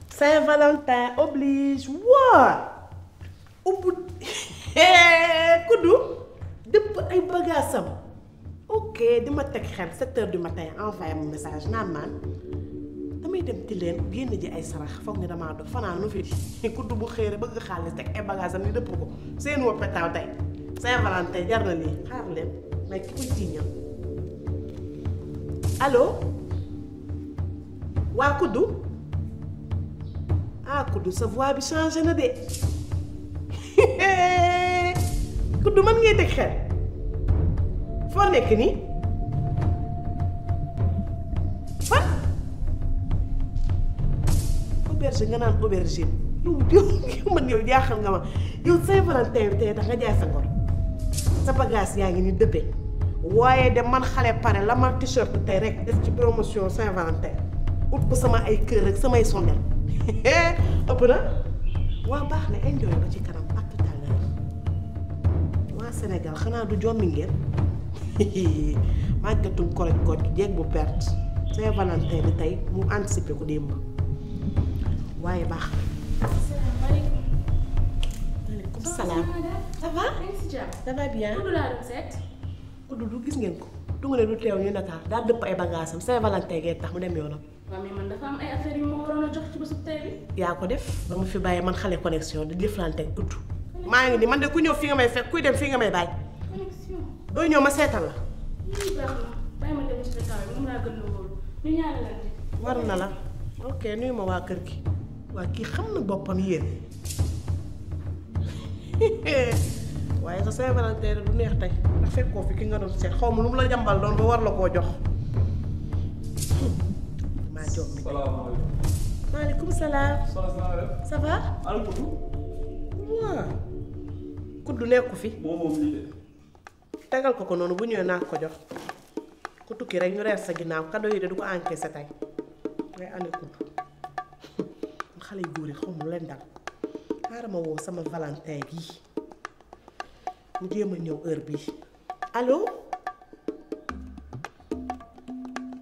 Saint-Valentin oblige waa ubbu kuddu dëpp ay bagaasam ok di ma teg xel 7 heures du matin envoyé mon message naan maan damay dem ti leen génn ji ay sarax foog ni damaa dox fanaan nu fi kuddu bu xëy bëgg xaalis teg ay bagaasam ni dëpp ko seen woo petaaw tey Saint-Valentin jar na lii xaar leen mais ki koy tiiñam allo waa kuddu ah kuddu sa voix bi changé na de kuddu man ngay teg xel foo nekk nii fan auberge nga naan aubergine yow man yow jaaxal nga ma yow Saint-Valentin bi tey tax nga jaay sa ngor sa bagage yaa ngi ni dëppee waaye de man xale pare la ma t-shirt tey rek def ci promotion Saint-Valentin ut ko sama ay kër rek samay sondel ëpp na waa baax na enjoy ba ci kanam ak tout à l'heure waa Sénégal xanaa du jommi ngeen màggatum koroj kooj jeeg bu perte Saint-Valentin bi tey mu anticiper ko démb waaye baax na. asalaamaaleykum. maaleykum salaam. ça va. ça va bien. Kudu laa doon seet. Kudu du gis ngeen ko. du nga ne du teew ñu nataal daal dëpp ay bagaasam Saint-Valentin ngeen tax mu dem yoonam. waaw mais man dafa am ay affaires yu ma waroon a jox ci bésu tey bi. yaa ko def ba ma fi bàyyi man xale connexion di jëflante ak Kudu. maa ngi nii man de ku ñëw fi nga may fekk kuy dem fi nga may bàyyi. connexion. doo ñëw ma seetal la. lii baax na bàyyi ma dem ci dëkk bi moom laa gën a wóolu ñu ñaanalante. war na la ok nuyu ma waa kër gi waa kii xam na boppam yéen waaye sa Saint-Valentin du neex tey ndax fekkoo fi ki nga doon seet xaw ma lu mu la jàmbal doon ba war la koo jox maa jox mi. salaamaaleykum. maaleykum salaam. ça va. ana Kudu. waaw. Kudu nekku fi. moom lii de. tegal ko noonu bu ñëwee naa ko jox ku tukki rek ñu reer sa ginnaaw cadeau yi de du ko encaissé tey ngay ane Kudu xale yu góor yi xaw ma lu leen dal xaaral ma woo sama Valentin bii mu jéem a ñëw heure bii allo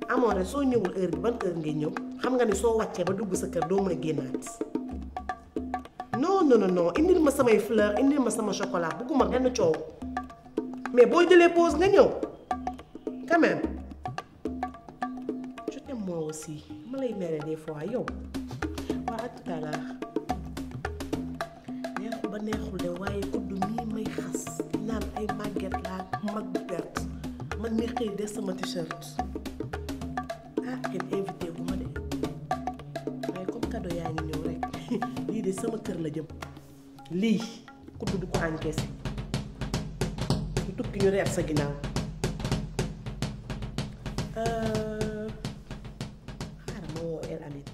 amoon rek soo ñëwul heure bi ban heure ngay ñëw xam nga ni soo wàccee ba dugg sa kër doo mën a génnaat non non non indil ma samay fleur indil ma sama chocolat bugguma benn coow mais boo jëlee pause nga ñëw quand même je t'aime moi aussi ma lay mere des fois yow waa à tout à l'heure neexul ba neexul de waaye Kudu mii may xas naan ay màgget laa mag bu perte man mi xëy de sama t-shirt ah kenn invité bu ma de waaye comme cadeau yaa ngi ñëw rek lii de sama kër la jëm lii Kudu du ko encaissé du tukki ñu reer sa ginnaaw xaaral ma woo El Amin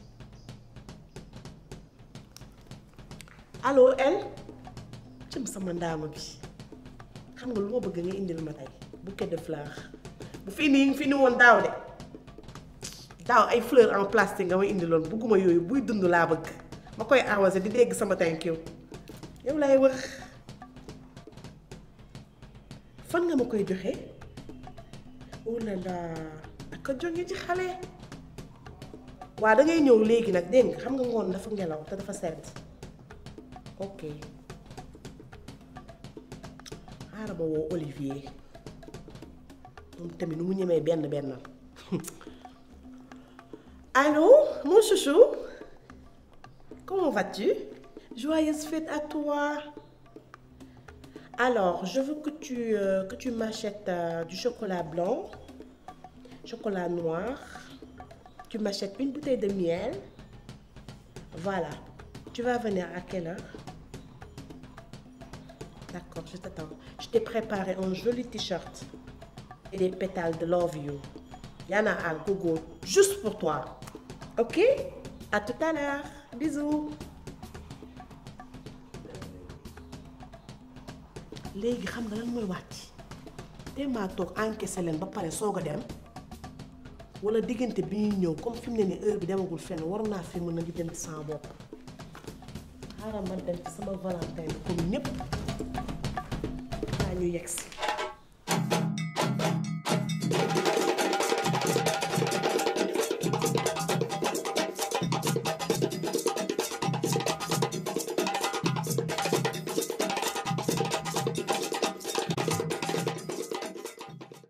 allo El cëm sama ndaama bi xam nga lu ma bëgg nga indil ma tey bouquet de fleurs bu fi ni woon daaw de daaw ay fleurs en plastique nga may indiloon bëgguma yooyu buy dund laa bëgg ma koy arrosé di dégg sama thank you yow laay wax fan nga ma koy joxe oh là là ak a jóge ci xale waa da ngay ñëw léegi nag dégg nga xam nga ngoon dafa ngelaw te dafa sedd ok xaaral ma woo Olivier moom tamit nu mu ñemee benn allô mon chouchou comment vas-tu? Joyeuse fête à toi. Alors, je veux que tu m'achètes du chocolat blanc, chocolat noir. Tu m'achètes une bouteille de miel. Voilà. Tu vas venir à quelle heure? D'accord, je t'attends. Je t'ai préparé un joli t-shirt et des pétales de Love You. Il y en a à gogo juste pour toi. Ok? À tout à l'heure. Bisous. léegi xam nga lan mooy wàcc te maa toog encaissé leen ba pare soog a dem wala diggante bi ñuy ñëw comme fi mu ne nii heure bi demagul fenn war naa fi mën a lijjanti sama bopp xaaral ma dem ci sama Valentin comme ñépp daa ñu yegg si